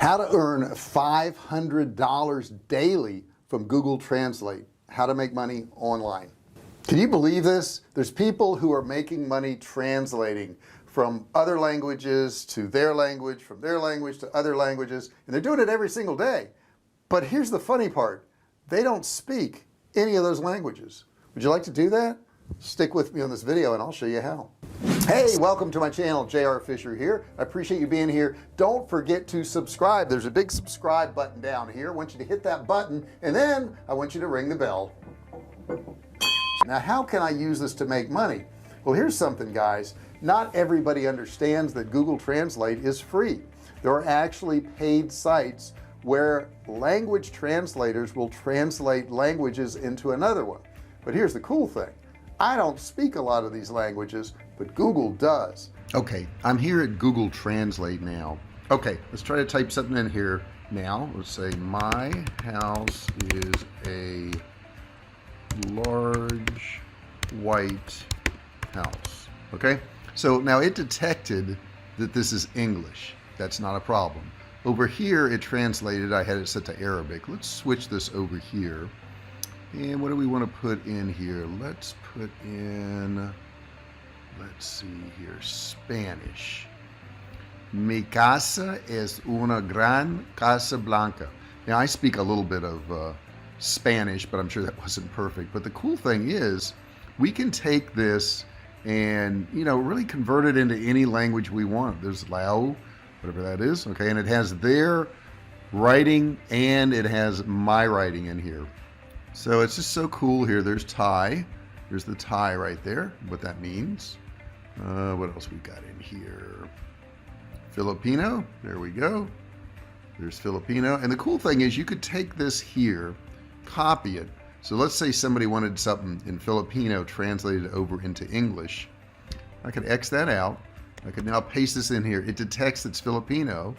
How to earn $500 daily from Google Translate. How to make money online. Can you believe this? There's people who are making money translating from other languages to their language, from their language to other languages, and they're doing it every single day. But here's the funny part. They don't speak any of those languages. Would you like to do that? Stick with me on this video and I'll show you how. Hey, welcome to my channel. JR Fisher here. I appreciate you being here. Don't forget to subscribe. There's a big subscribe button down here. I want you to hit that button and then I want you to ring the bell. Now, how can I use this to make money? Well, here's something, guys. Not everybody understands that Google Translate is free. There are actually paid sites where language translators will translate languages into another one. But here's the cool thing. I don't speak a lot of these languages, but Google does. Okay, I'm here at Google Translate now. Okay, let's try to type something in here now. Let's say my house is a large white house. Okay, so now it detected that this is English. That's not a problem. Over here it translated. I had it set to Arabic. Let's switch this over here. And what do we want to put in here? Let's put in, let's see here, Spanish. Mi casa es una gran casa blanca. Now I speak a little bit of Spanish, but I'm sure that wasn't perfect. But the cool thing is we can take this and, you know, really convert it into any language we want. There's Lao, whatever that is. Okay. And it has their writing and it has my writing in here. So it's just so cool here. There's Thai. There's the Thai right there, what that means. What else we got in here? Filipino. There we go. There's Filipino. And the cool thing is you could take this here, copy it. So let's say somebody wanted something in Filipino translated over into English. I could X that out. I could now paste this in here. It detects it's Filipino.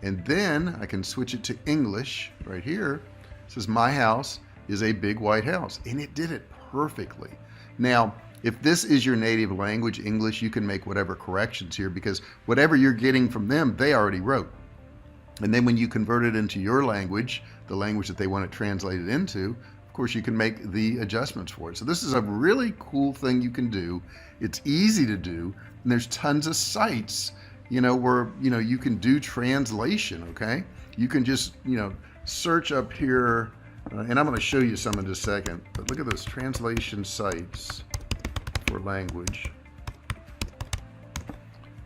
And then I can switch it to English right here. It says my house is a big white house, and it did it perfectly. Now, if this is your native language, English, you can make whatever corrections here because whatever you're getting from them, they already wrote. And then when you convert it into your language, the language that they want it translated into, of course, you can make the adjustments for it. So this is a really cool thing you can do. It's easy to do, and there's tons of sites, you know, where, you know, you can do translation, okay? You can just, you know, search up here, and I'm going to show you some in just a second, but look at those translation sites for language.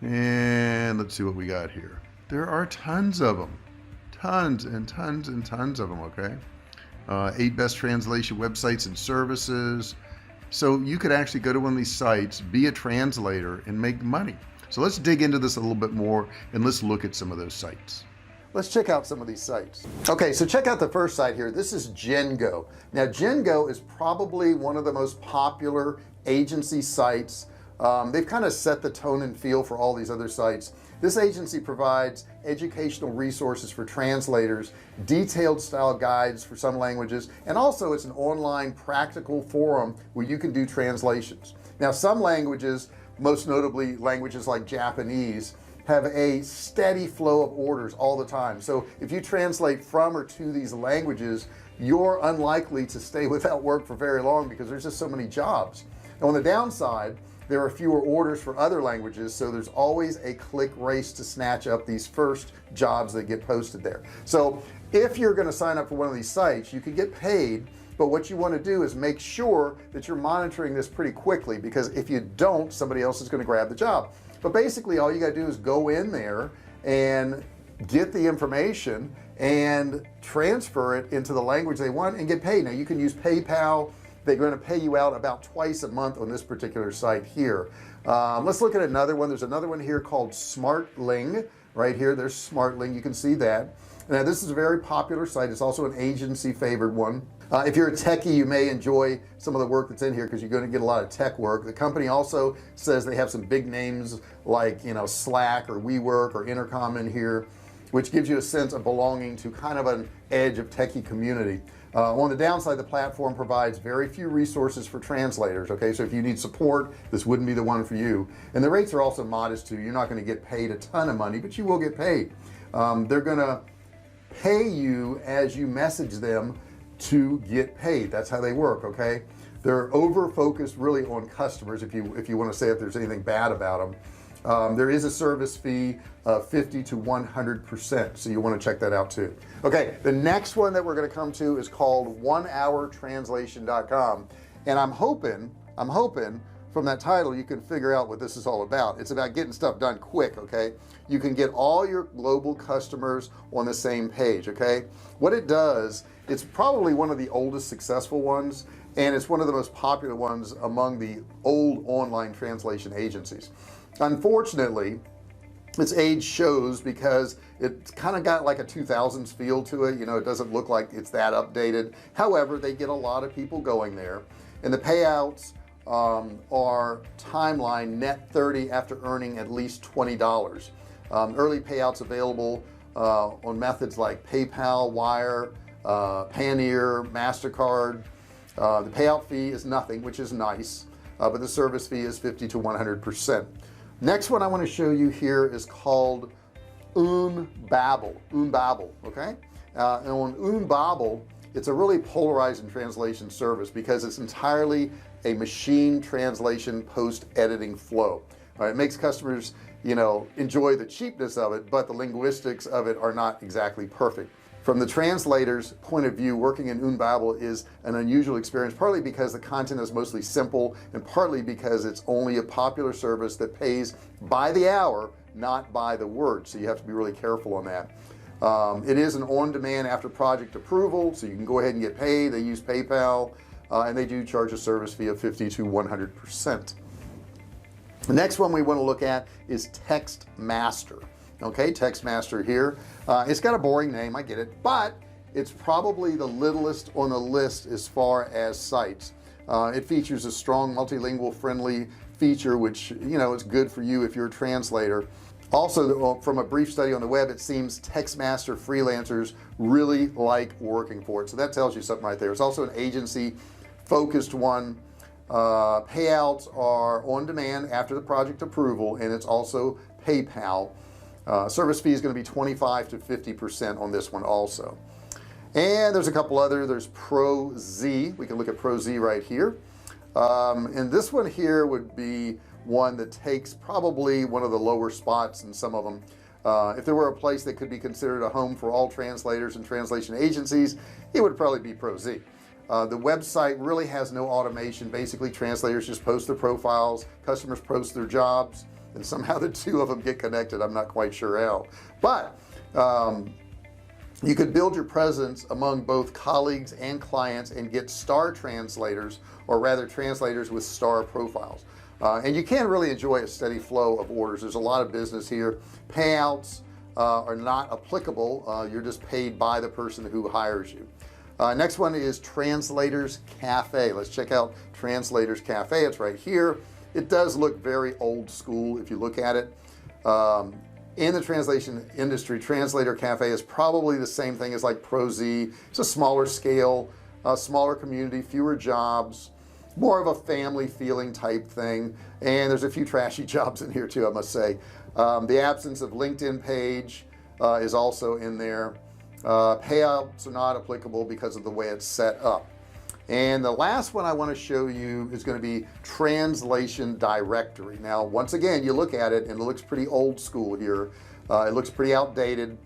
And let's see what we got here. There are tons of them, tons and tons and tons of them. Okay. 8 best translation websites and services. So you could actually go to one of these sites, be a translator and make money. So let's dig into this a little bit more and let's look at some of those sites. Let's check out some of these sites. Okay, so check out the first site here. This is Gengo. Now Gengo is probably one of the most popular agency sites. They've kind of set the tone and feel for all these other sites. This agency provides educational resources for translators, detailed style guides for some languages, and also it's an online practical forum where you can do translations. Now some languages, most notably languages like Japanese, have a steady flow of orders all the time. So if you translate from or to these languages, you're unlikely to stay without work for very long because there's just so many jobs. Now on the downside, there are fewer orders for other languages, so there's always a click race to snatch up these first jobs that get posted there. So if you're going to sign up for one of these sites, you can get paid, but what you want to do is make sure that you're monitoring this pretty quickly, because if you don't, somebody else is going to grab the job. But basically all you got to do is go in there and get the information and transfer it into the language they want and get paid. Now you can use PayPal. They're going to pay you out about twice a month on this particular site here. Let's look at another one. There's another one here called Smartling right here. There's Smartling. You can see that. Now this is a very popular site. It's also an agency favored one. If you're a techie, you may enjoy some of the work that's in here because you're going to get a lot of tech work. The company also says they have some big names like, you know, Slack or WeWork or Intercom in here. which gives you a sense of belonging to kind of an edge of techie community. On the downside, the platform provides very few resources for translators. Okay, so if you need support, this wouldn't be the one for you. And the rates are also modest too. You're not going to get paid a ton of money, but you will get paid. They're going to pay you as you message them to get paid. That's how they work. Okay, they're over focused really on customers. If you want to say if there's anything bad about them. There is a service fee of 50 to 100%, so you want to check that out too. Okay, the next one that we're going to come to is called onehourtranslation.com, and I'm hoping from that title you can figure out what this is all about. It's about getting stuff done quick. Okay, you can get all your global customers on the same page. Okay, what it does, it's probably one of the oldest successful ones, and it's one of the most popular ones among the old online translation agencies. Unfortunately, its age shows because it's kind of got like a 2000s feel to it. You know, it doesn't look like it's that updated. However, they get a lot of people going there, and the payouts are timeline net 30 after earning at least $20. Early payouts available on methods like PayPal, Wire, Payoneer, MasterCard. The payout fee is nothing, which is nice, but the service fee is 50 to 100%. Next one I want to show you here is called Umbabble. Okay, and on Umbabble, it's a really polarizing translation service because it's entirely a machine translation post-editing flow. All right, it makes customers, you know, enjoy the cheapness of it, but the linguistics of it are not exactly perfect. From the translator's point of view, working in Umbabble is an unusual experience, partly because the content is mostly simple and partly because it's only a popular service that pays by the hour, not by the word. So you have to be really careful on that. It is an on-demand after project approval, so you can go ahead and get paid. They use PayPal, and they do charge a service fee of 50 to 100%. The next one we want to look at is TextMaster. Okay, TextMaster here. It's got a boring name, I get it, but it's probably the littlest on the list as far as sites. It features a strong multilingual friendly feature, which, you know, is good for you if you're a translator. Also, from a brief study on the web, it seems TextMaster freelancers really like working for it, so that tells you something right there. It's also an agency focused one. Payouts are on demand after the project approval, and it's also PayPal. Service fee is going to be 25 to 50% on this one also. And there's a couple other. There's ProZ. We can look at ProZ right here, and this one here would be one that takes probably one of the lower spots in some of them. If there were a place that could be considered a home for all translators and translation agencies, it would probably be ProZ. The website really has no automation. Basically, translators just post their profiles, customers post their jobs, and somehow the two of them get connected. I'm not quite sure how, but you could build your presence among both colleagues and clients and get star translators, or rather translators with star profiles, and you can really enjoy a steady flow of orders. There's a lot of business here. Payouts are not applicable. You're just paid by the person who hires you. Next one is Translators Cafe. Let's check out Translators Cafe. It's right here. It does look very old school if you look at it. In the translation industry, Translator Cafe is probably the same thing as like ProZ. It's a smaller scale, smaller community, fewer jobs, more of a family feeling type thing, and there's a few trashy jobs in here too, I must say. The absence of LinkedIn page is also in there. Payouts are not applicable because of the way it's set up. And the last one I want to show you is going to be Translation Directory. Now, once again, you look at it and it looks pretty old school here. It looks pretty outdated.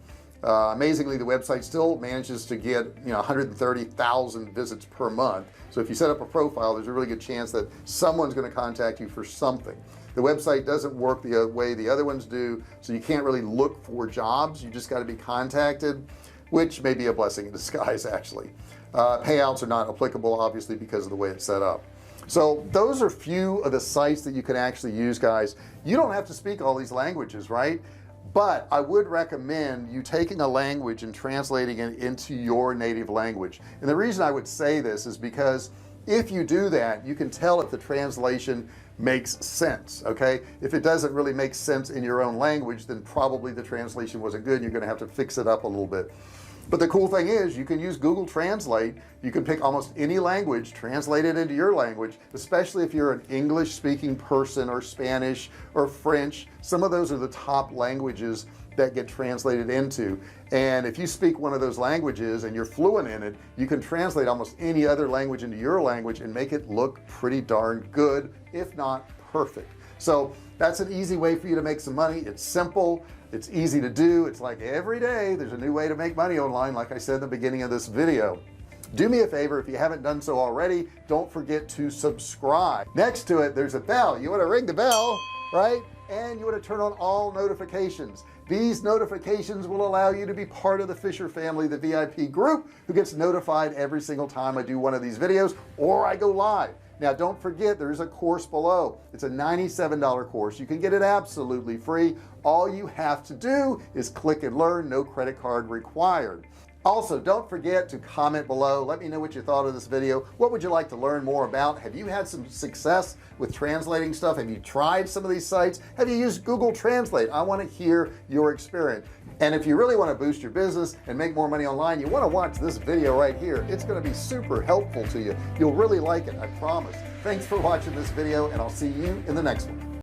Amazingly, the website still manages to get 130,000 visits per month. So if you set up a profile, there's a really good chance that someone's going to contact you for something. The website doesn't work the way the other ones do, so you can't really look for jobs. You just got to be contacted, which may be a blessing in disguise actually. Payouts are not applicable, obviously, because of the way it's set up. So those are few of the sites that you can actually use, guys. You don't have to speak all these languages, right? But I would recommend you taking a language and translating it into your native language. And the reason I would say this is because if you do that, you can tell if the translation makes sense. Okay, if it doesn't really make sense in your own language, then probably the translation wasn't good. You're going to have to fix it up a little bit. But the cool thing is you can use Google Translate. You can pick almost any language, translate it into your language, especially if you're an English speaking person or Spanish or French. Some of those are the top languages that get translated into, and if you speak one of those languages and you're fluent in it, you can translate almost any other language into your language and make it look pretty darn good, if not perfect. So that's an easy way for you to make some money. It's simple, it's easy to do. It's like every day there's a new way to make money online. Like I said in the beginning of this video, do me a favor, if you haven't done so already, don't forget to subscribe. Next to it there's a bell. You want to ring the bell, right? And you want to turn on all notifications. These notifications will allow you to be part of the Fisher family, the VIP group, who gets notified every single time I do one of these videos or I go live. Now don't forget, there's a course below. It's a $97 course. You can get it absolutely free. All you have to do is click and learn. No credit card required. Also, don't forget to comment below. Let me know what you thought of this video. What would you like to learn more about? Have you had some success with translating stuff? Have you tried some of these sites? Have you used Google Translate? I want to hear your experience. And if you really want to boost your business and make more money online, you want to watch this video right here. It's going to be super helpful to you. You'll really like it, I promise. Thanks for watching this video, and I'll see you in the next one.